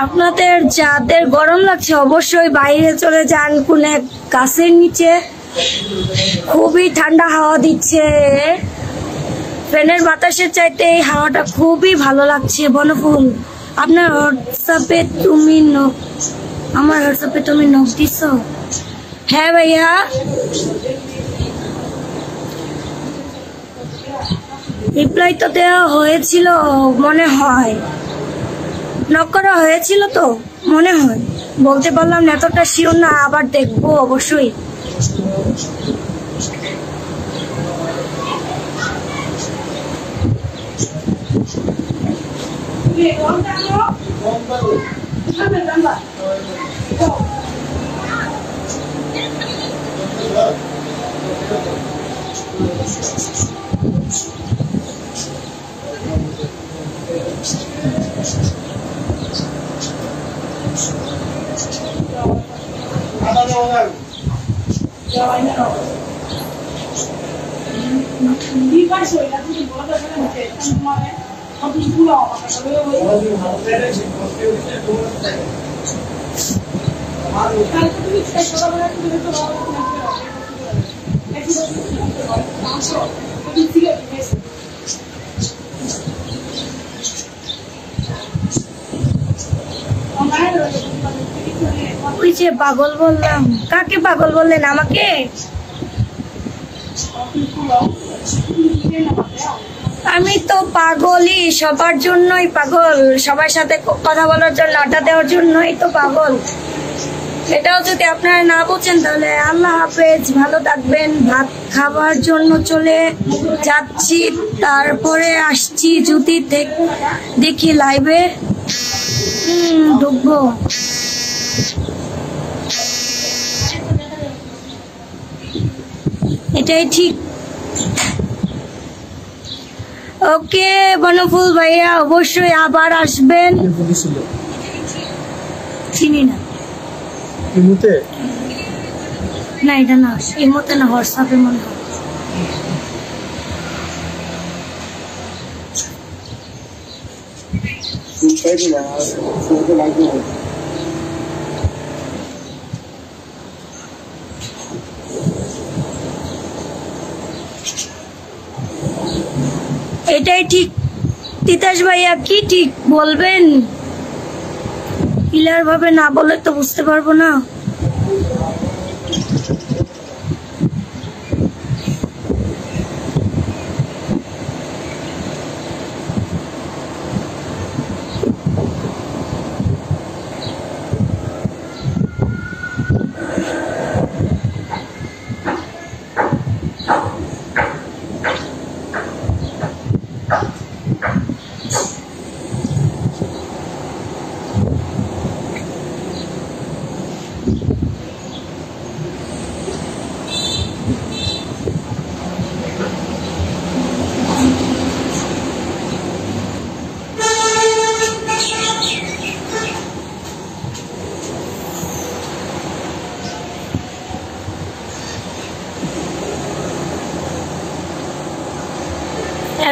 আপনাদের যাদের গরম লাগছে অবশ্যই বাইরে চলে যান কোন এক গাছের নিচে, খুবই ঠান্ডা হাওয়া দিচ্ছে। ফ্যানের বাতাসের চাইতে এই হাওয়াটা খুবই ভালো লাগছে। বনফুল আপনার হোয়াটসঅ্যাপে তুমি আমার হোয়াটসঅ্যাপে তুমি নক দিছ? হ্যাঁ ভাইয়া, রিপ্লাই তো দেওয়া হয়েছিল মনে হয়। নক করা হয়েছিল তো মনে হয়, বলতে পারলাম না, এতটা শিওর না, আবার দেখবো অবশ্যই। ওই যে পাগল বললাম, কাকে পাগল বললেন? আমাকে? আমি তো পাগলই, সবার জন্যই পাগল, সবার সাথে কথা বলার জন্য, আড্ডা দেওয়ার জন্যই তো পাগল। এটাও যদি আপনারা না বোঝেন তাহলে আল্লাহ হাফেজ, ভালো থাকবেন। ভাত খাবার জন্য চলে যাচ্ছি, তারপরে আসছি যদি দেখি লাইভে ঢুকবো। এটাই ঠিক। ওকে বনফুল ভাইয়া, অবশ্যই আবার আসবেন। চিনি না, না এটা না, ইমোতে না, হোয়াটসঅ্যাপে মনে হয়। এটাই ঠিক। তিতাস ভাইয়া কি ঠিক বলবেন? ক্লিয়ার ভাবে না বলে তো বুঝতে পারবো না।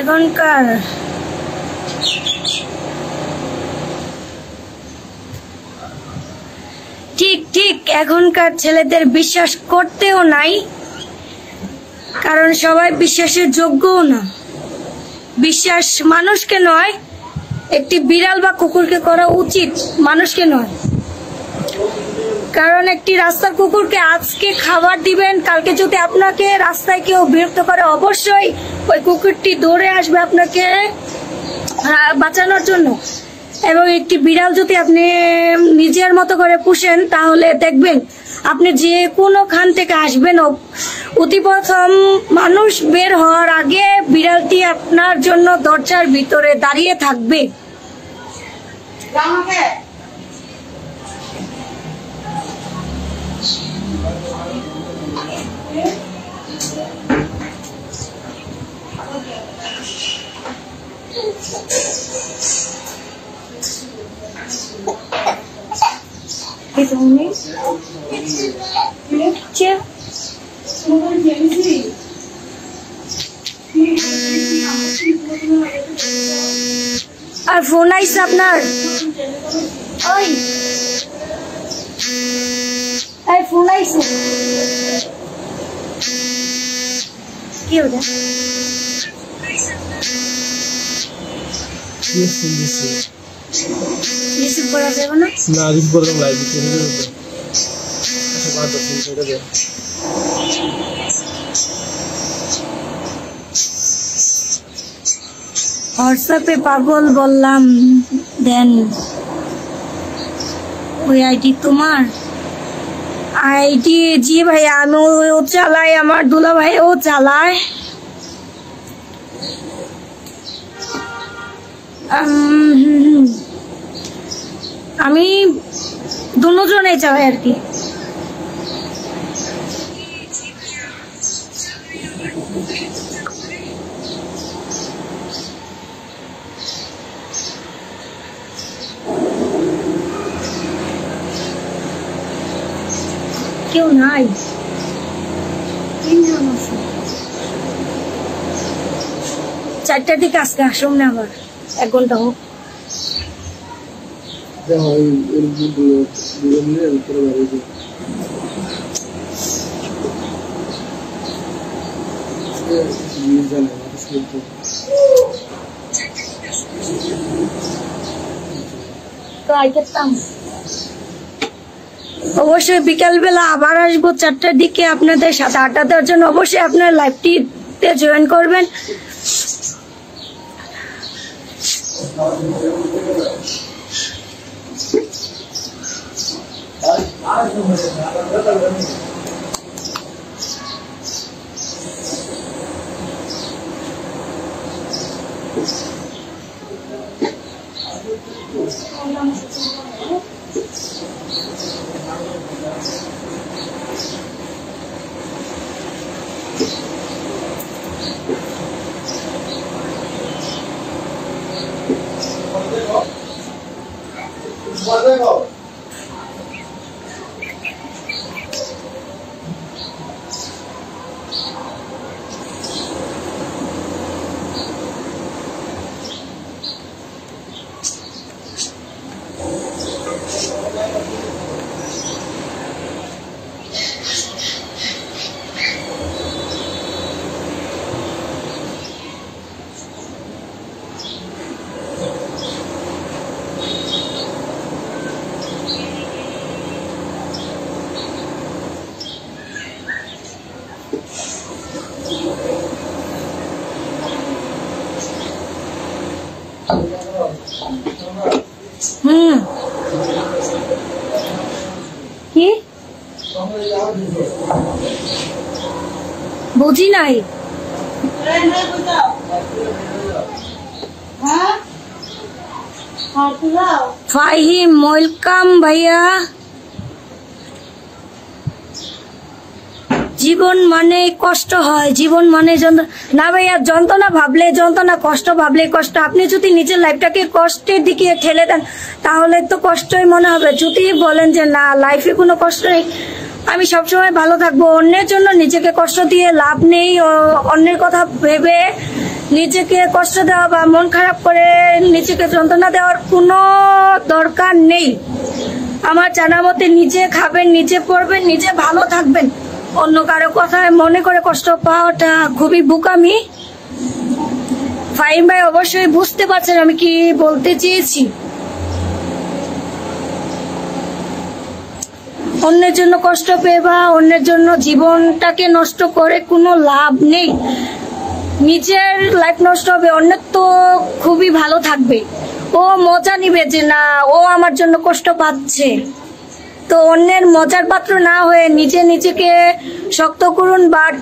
এখনকার ঠিক এখনকার ছেলেদের বিশ্বাস করতেও নাই, কারণ সবাই বিশ্বাসের যোগ্যও না। বিশ্বাস মানুষকে নয়, একটি বিড়াল বা কুকুরকে করা উচিত, মানুষকে নয়। কারণ একটি রাস্তার কুকুরকে আজকে খাবার দিবেন, কালকে যদি আপনাকে রাস্তায় কেউ বিরক্ত করে অবশ্যই ওই কুকুরটি দৌড়ে আসবে আপনাকে বাঁচানোর জন্য। এবং একটি বিড়াল যদি আপনি নিজের মতো করে পুষেন তাহলে দেখবেন আপনি যে কোনো খান থেকে আসবেন, অতি প্রথম মানুষ বের হওয়ার আগে বিড়ালটি আপনার জন্য দরজার ভিতরে দাঁড়িয়ে থাকবে। আর ফোন আইসে আপনার? ওই ফোন আইসে কি ওটা? রিসিভ করা যাবে না? না, রিসিভ করলাম লাইভে চলে যাবে। আচ্ছা বাদ দাও, ফোন করে দাও। হোয়াটসঅ্যাপে পাগল বললাম দেন। ওই আইডি তোমার? আইডি জি ভাইয়া, আমি ও চালাই, আমার দুলা ভাই ও চালায়। আমি দুজনেই চালাই আর কি। কেউ নাই, তিনজন আছে। 4টার দিকে আজকে আসুন না, আবার 1 ঘন্টা হোক। তো আইতাম অবশ্যই বিকালবেলা আবার আসবো 4টার দিকে আপনাদের সাথে আড্ডা দেওয়ার জন্য। অবশ্যই আপনার লাইভটিতে জয়েন করবেন। কি বুঝি নাই? ফাহিম ওয়েলকাম ভাইয়া। জীবন মানে কষ্ট হয়, জীবন মানে যন্ত্রণা না ভাইয়া। যন্ত্রণা ভাবলে যন্ত্রণা, কষ্ট ভাবলে কষ্ট। আপনি যদি নিজের লাইফটাকে কষ্টের দিকে ঠেলে দেন তাহলে তো কষ্টই মনে হবে। যদি বলেন যে না, লাইফে কোনো কষ্ট নেই, আমি সবসময় ভালো থাকবো, অন্যের জন্য নিজেকে কষ্ট দিয়ে লাভ নেই। অন্যের কথা ভেবে নিজেকে কষ্ট দেওয়া বা মন খারাপ করে নিজেকে যন্ত্রণা দেওয়ার কোনো দরকার নেই। আমার জানা মতে নিজে খাবেন, নিজে পড়বেন, নিজে ভালো থাকবেন। অন্য কারো কথায় মনে করে কষ্ট পাওয়াটা খুবই বোকামি। ফাহিম ভাই অবশ্যই বুঝতে পারছেন আমি কি বলতে চেয়েছি। অন্যের জন্য কষ্ট পেয়ে বা অন্যের জন্য জীবনটাকে নষ্ট করে কোনো লাভ নেই। নিজের লাইফ নষ্ট হবে, অন্যের তো খুবই ভালো থাকবে। ও মজা নিবে যে না, ও আমার জন্য কষ্ট পাচ্ছে। তো অন্যের মজার পাত্র না হয়ে নিজে নিজেকে শক্ত করুন। বাট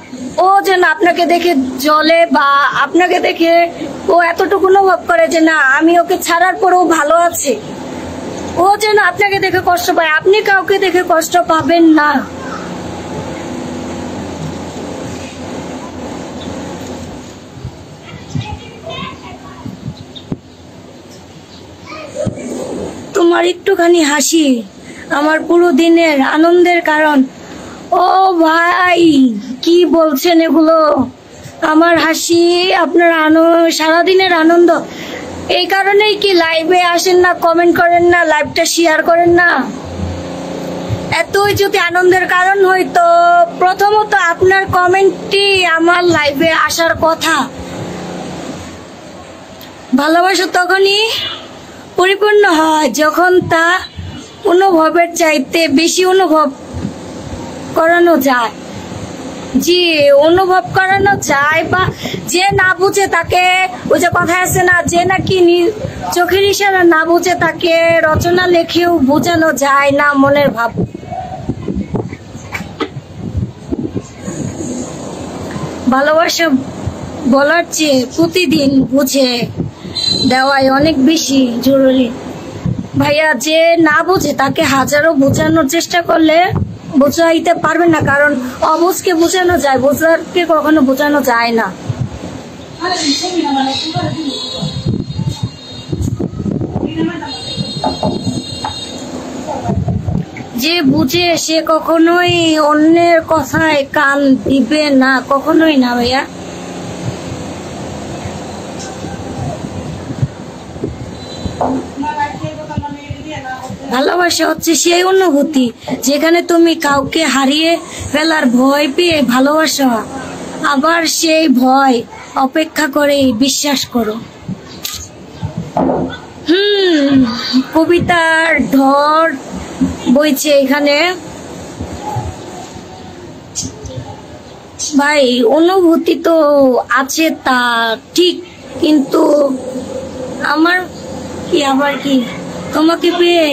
ও যেন আপনাকে দেখে জ্বলে বা আপনাকে দেখে ও এতটুকু অনুভব করে যে না, আমি ওকে ছাড়ার পরেও ভালো আছে। ও যেন আপনাকে দেখে কষ্ট পায়। আপনি কাউকে দেখে কষ্ট পাবেন না। তোমার একটুখানি হাসি আমার পুরো দিনের আনন্দের কারণ। ও ভাই, কি বলছেন এগুলো? আমার হাসি আপনার সারাদিনের আনন্দ। এই কারণেই কি লাইভে আসেন না, কমেন্ট করেন না, লাইভটা শেয়ার করেন না? এতই যদি আনন্দের কারণ হইতো প্রথমত আপনার কমেন্টটি আমার লাইভে আসার কথা। ভালোবাসা তখনই পরিপূর্ণ হয় যখন তা অনুভবের চাইতে বেশি অনুভব করানো যায়। জি অনুভব করানো যায়, বা যে না বুঝে তাকে, ওই যে কথা আছে না, যে নাকি চোখের ইশারা না বুঝে তাকে রচনা লেখেও বোঝানো যায় না মনের ভাব। ভালোবাসা বলার চেয়ে প্রতিদিন বুঝে দেওয়াই অনেক বেশি জরুরি ভাইয়া। যে না বুঝে তাকে হাজারো বোঝানোর চেষ্টা করলে বোঝাইতে পারবে না, কারণ অবুঝকে বোঝানো যায়, বোঝাকে কখনো বোঝানো যায় না। যে বুঝে সে কখনোই অন্যের কথায় কান দিবে না, কখনোই না ভাইয়া। ভালোবাসা হচ্ছে সেই অনুভূতি যেখানে তুমি কাউকে হারিয়ে ফেলার ভয় পেয়ে ভালোবাসা, আবার সেই ভয় অপেক্ষা করে বিশ্বাস করো। কবিতার ঢর বইছে এখানে ভাই। অনুভূতি তো আছে তা ঠিক, কিন্তু আমার কি আবার কি, তোমাকে পেয়ে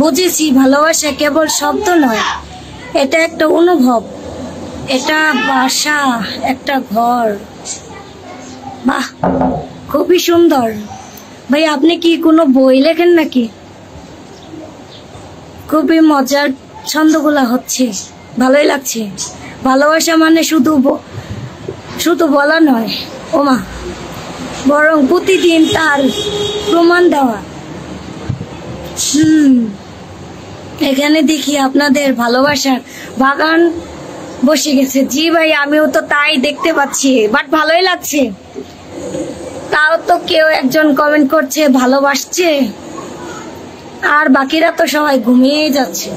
বুঝেছি ভালোবাসা কেবল শব্দ নয়, এটা একটা অনুভব, এটা বাসা, একটা ঘর। বাহ, খুবই সুন্দর ভাই। আপনি কি কোনো বই লেখেন নাকি? খুবই মজার ছন্দগুলা হচ্ছে, ভালোই লাগছে। ভালোবাসা মানে শুধু বলা নয় ওমা, বরং প্রতিদিন তার প্রমাণ দেওয়া। এখানে দেখি আপনাদের ভালোবাসার বাগান বসে গেছে। জি ভাই, আমিও তো তাই দেখতে পাচ্ছি, বাট ভালোই লাগছে। তাও তো কেউ একজন কমেন্ট করছে ভালোবাসছে, আর বাকিরা তো সবাই ঘুমিয়ে যাচ্ছে।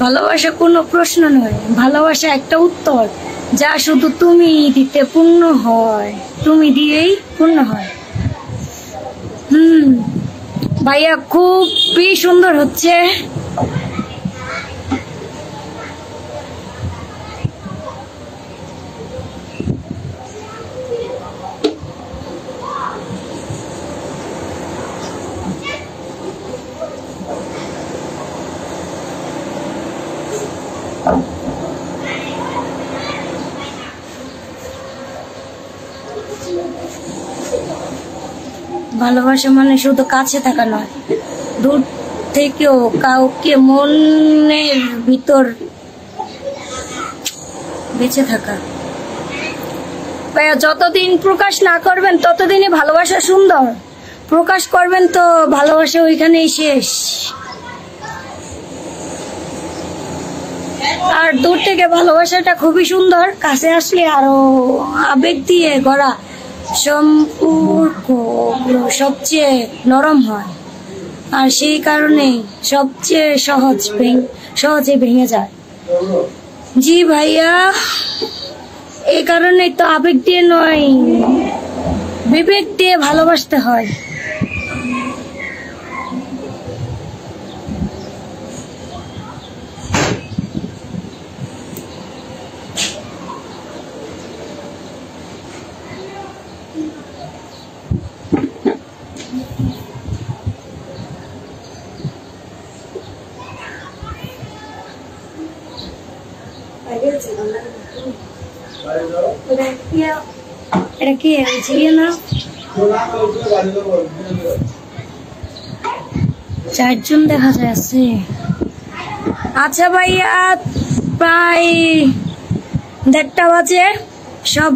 ভালোবাসা কোনো প্রশ্ন নয়, ভালোবাসা একটা উত্তর যা শুধু তুমি দিতে পূর্ণ হয়, তুমি দিয়েই পূর্ণ হয়। ভাইয়া খুবই সুন্দর হচ্ছে। ভালোবাসা মানে শুধু কাছে থাকা নয়, দূর থেকেও কাউকে মনের ভিতর বেঁচে থাকা। ভাইয়া যতদিন প্রকাশ না করবেন ততদিনই ভালোবাসা সুন্দর, প্রকাশ করবেন তো ভালোবাসা ওইখানেই শেষ। আর দূর থেকে ভালোবাসাটা খুবই সুন্দর, কাছে আসলে আরো আবেগ দিয়ে গড়া সম্পর্ক সবচেয়ে নরম হয়, আর সেই কারণেই সবচেয়ে সহজে ভেঙে যায়। জি ভাইয়া, এই কারণেই তো আবেগ দিয়ে নয়, বিবেক দিয়ে ভালোবাসতে হয়। এটা কি না, 4 জন দেখা যাচ্ছে। আচ্ছা ভাইয়া, প্রায় 1:30 বাজে। সব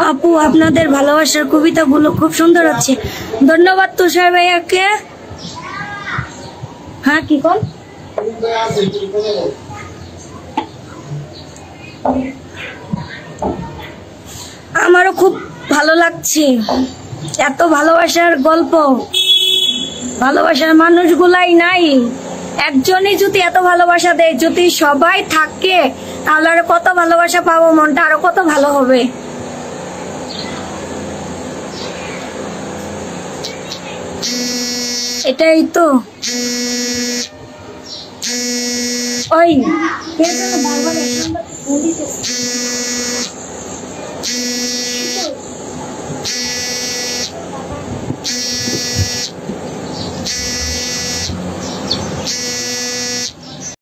আপু আপনাদের ভালোবাসার কবিতাগুলো খুব সুন্দর হচ্ছে, ধন্যবাদ তুষার ভাইয়াকে। হ্যাঁ কি কল, আমারও খুব ভালো লাগছে এত ভালোবাসার গল্প। ভালোবাসার মানুষগুলাই নাই, একজনই যদি এত ভালোবাসা দেয়, যদি সবাই থাকে তাহলে আরো কত ভালোবাসা পাবো, মনটা আরো কত ভালো হবে। এটাই তো। ওই কে যেন বারবার ফোন দিতেছে।